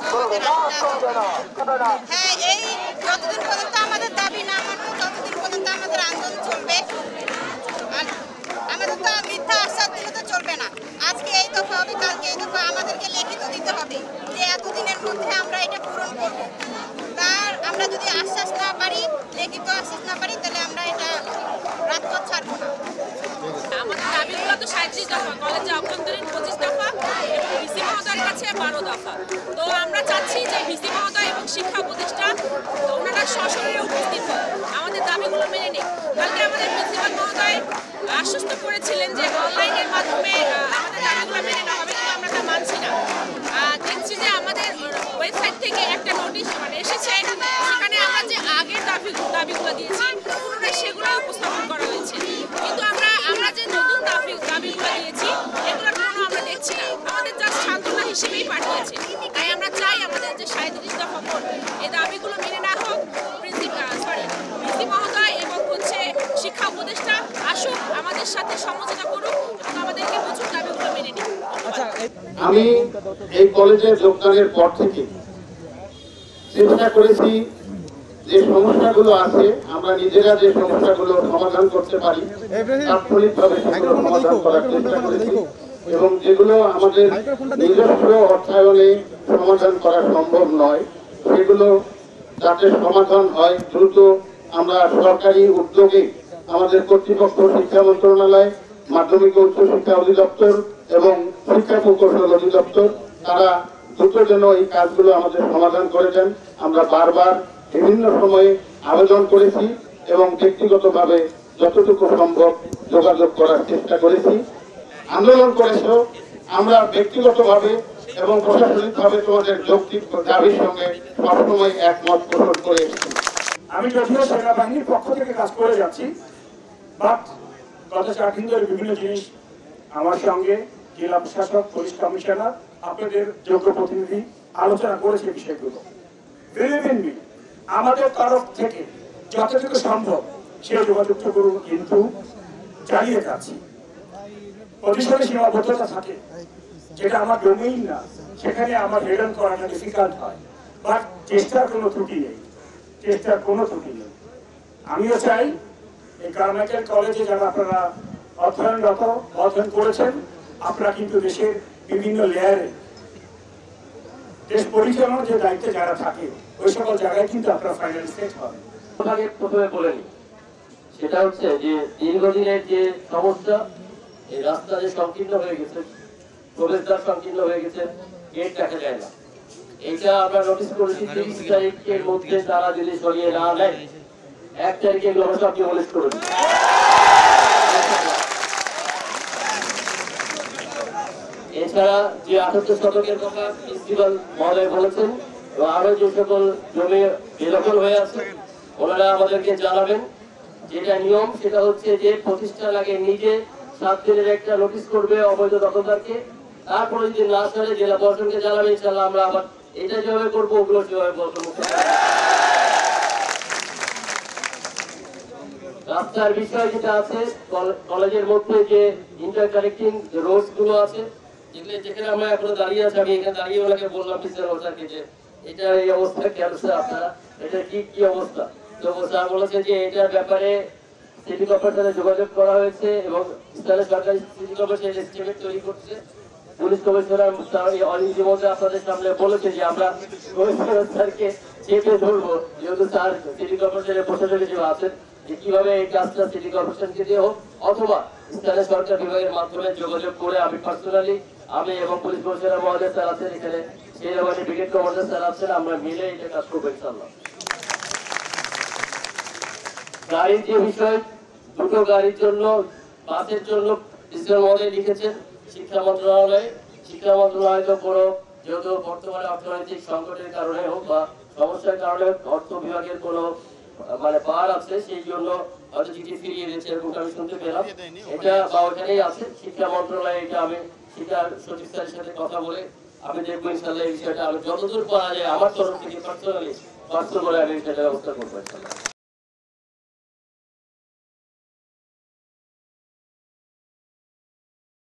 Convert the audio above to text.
আমাদের হ্যাঁ, এই যতদিন পর্যন্ত আমাদের দাবি না মানবো ততদিন পর্যন্ত আমাদের আন্দোলন চলবে। আমাদের তো মিথ্যা আশ্বাস দিলে তো চলবে না। আজকে এই দফা হবে, কালকে এই দফা, আমাদেরকে লিখিত দিতে হবে যে এতদিনের মধ্যে আমরা এটা পূরণ করব। তার আমরা যদি আশ্বাস না পারি, লিখিত আশ্বাস না পারি, তাহলে আমরা এটা রাজপথ ছাড়বো না। আমাদের দাবিগুলো তো 37 দফা, কলেজে অভ্যন্তরীণ 25 দফা এবং ভিসি মহোদয়ের কাছে 12 দফা। তো আমরা চাচ্ছি যে ভিসি মহোদয় এবং শিক্ষা উপদেষ্টা ওনারা সশরীরে উপস্থিত হন, আমাদের দাবিগুলো মেনে নিন। কালকে আমাদের প্রিন্সিপাল মহোদয় আশ্বস্ত করেছিলেন যে অনলাইনের মাধ্যমে আমাদের দাবিগুলো মেনে নেওয়া হবে, কিন্তু আমরা তা মানছি না। দেখছি যে আমাদের ওয়েবসাইট থেকে একটা নোটিশ এসেছে, সেখানে আমরা যে আগের দাবিগুলো দিয়েছি পুনরায় সেগুলো উপস্থাপন করা হয়েছে, কিন্তু আমরা যে নতুন দাবিগুলো দিয়েছি এগুলোর কোনো আমরা দেখছি না। আমাদের জাস্ট সান্ত্বনা হিসেবেই পাঠিয়েছে। তাই আমরা চাই আমাদের যে 37 দফা মোট এই দাবিগুলো মেনে না হোক। ভিসি মহোদয় এবং শিক্ষা উপদেষ্টা আসুক, আমাদের সাথে সমঝোতা করুক এবং আমাদেরকে বুঝুক, দাবিগুলো মেনে নিন। আমি এই কলেজে যোগদানের পর থেকে চেষ্টা করেছি যে সমস্যাগুলো আছে আমরা নিজেরা যে সমস্যাগুলো সমাধান করতে পারি তাৎক্ষণিকভাবে সমাধান করার চেষ্টা করেছি, এবং যেগুলো আমাদের নিজস্ব অর্থায়নে সমাধান করা সম্ভব নয় সেগুলো যাতে সমাধান হয় দ্রুত আমরা সরকারি উদ্যোগে আমাদের কর্তৃপক্ষ শিক্ষা মন্ত্রণালয়, মাধ্যমিক ও উচ্চ শিক্ষা অধিদপ্তর এবং শিক্ষা প্রকৌশল অধিদপ্তর তারা দ্রুত যেন এই কাজগুলো আমাদের সমাধান করে দেন। আমরা বারবার বিভিন্ন সময়ে আবেদন করেছি এবং ব্যক্তিগতভাবে যতটুকু সম্ভব যোগাযোগ করার চেষ্টা করেছি। আন্দোলন করেছেও আমরা ব্যক্তিগতভাবে এবং প্রশাসনিকভাবে তোমাদের যৌক্তিক দাবির সঙ্গে সবসময় একমত পোষণ করে এসেছি। আমি যদিও সেনাবাহিনীর পক্ষ থেকে কাজ করে যাচ্ছি, বাট গত 4 দিন ধরে বিভিন্ন জিনিস আমার সঙ্গে জেলা প্রশাসক, পুলিশ কমিশনার, আপনাদের যোগ্য প্রতিনিধি আলোচনা করেছে বিষয়গুলো। আমাদের তরফ থেকে যতটুকু সম্ভব সে যোগাযোগ করুন, কিন্তু চালিয়ে যাচ্ছি। প্রতিষ্ঠানে সীমাবদ্ধতা থাকে, যেটা আমার ডোমেইন না, সেখানে আমার হেডন করাটা ডিফিকাল্ট হয়, বাট চেষ্টার কোনো ত্রুটি নেই, আমিও চাই এই কারমাইকেল কলেজে যারা আপনারা অধ্যয়ন করেছেন, আপনারা কিন্তু দেশের বিভিন্ন লেয়ারে দেশ পরিচালনার যে দায়িত্বে যারা থাকে ওই সকল জায়গায় কিন্তু আপনারা ফাইনাল স্টেজ হবেন। প্রথমে বলে নি, সেটা হচ্ছে যে দীর্ঘদিনের যে সমস্যা, এই রাস্তা যে সংকীর্ণ হয়ে গেছে, প্রবেশদ্বার সংকীর্ণ হয়ে গেছে, গেট দেখা যায় না, এটা আমরা নোটিস করেছি। 30 তারিখের মধ্যে তারা যদি সরিয়ে না নেয়, 1 তারিখে এগুলো আমরা সব ডিমোলিশ করে দিই। এছাড়া যে 78 শতকের কথা প্রিন্সিপাল মহোদয় বলেছেন, আরো যে সকল জমি বেদখল হয়ে আছে ওনারা আমাদেরকে জানাবেন। যেটা নিয়ম সেটা হচ্ছে যে প্রতিষ্ঠান আগে নিজে 7 দিনের একটা নোটিশ করবে অবৈধ দখলদারকে, তারপরে যদি না ছাড়ে জেলা প্রশাসনকে জানাবে। ইনশাআল্লাহ আমরা আবার এটা যেভাবে করবো ওগুলো সেভাবে করবো। রাস্তার বিষয় যেটা আছে, কলেজের মধ্যে যে ইন্টারকানেক্টিং রোড গুলো আছে, যেখানে আমরা এখনো দাঁড়িয়ে আছি, আমি এখানে দাঁড়িয়ে ওনাকে বললাম প্রিন্সিপালকে যে এটা এই অবস্থা কেন স্যার, আপনারা এটা কি অবস্থা? তো স্যার বলেছে যে এটার ব্যাপারে সিটি কর্পোরেশনে যোগাযোগ করা হয়েছে এবং স্থানীয় সরকারি সিটি কর্পোরেশন এস্টিমেট তৈরি করছে। পুলিশ কমিশনার ইতিমধ্যে আপনাদের সামনে বলেছে যে আমরা কমিশনার স্যারকে চেপে ধরবো, যেহেতু স্যার সিটি কর্পোরেশনের প্রশাসক হিসেবে আছেন, যে কিভাবে এই কাজটা সিটি কর্পোরেশনকে দিয়ে হোক অথবা স্থানীয় সরকার বিভাগের মাধ্যমে যোগাযোগ করে আমি এবং পুলিশ কমিশনার মহোদয় স্যার আছেন, এখানে সেনাবাহিনী ব্রিগেড কমান্ডার স্যার আছেন, আমরা মিলে এটা কাজ করবো ইনশাআল্লাহ। গাড়ির যে বিষয়, দুটো গাড়ির জন্য, বাসের জন্য প্রিন্সিপাল মহোদয় লিখেছেন শিক্ষা মন্ত্রণালয় তো কোনো, যেহেতু বর্তমানে অর্থনৈতিক সংকটের কারণে হোক বা সমস্যার কারণে অর্থ বিভাগের কোনো পার আছে, সেই জন্য হয়তো চিঠি ফিরিয়ে দিয়েছে, এরকমটা আমি শুনতে পেলাম। এটা বা ওখানেই আছে শিক্ষা মন্ত্রণালয়, এটা আমি শিক্ষা সচিব স্যারের সাথে কথা বলে আমি দেখবো ইনশাআল্লাহ এই বিষয়টা আমি যতদূর পারা যায় আমার তরফ থেকে পার্সোনালি করে আমি সেটা ব্যবস্থা করবো।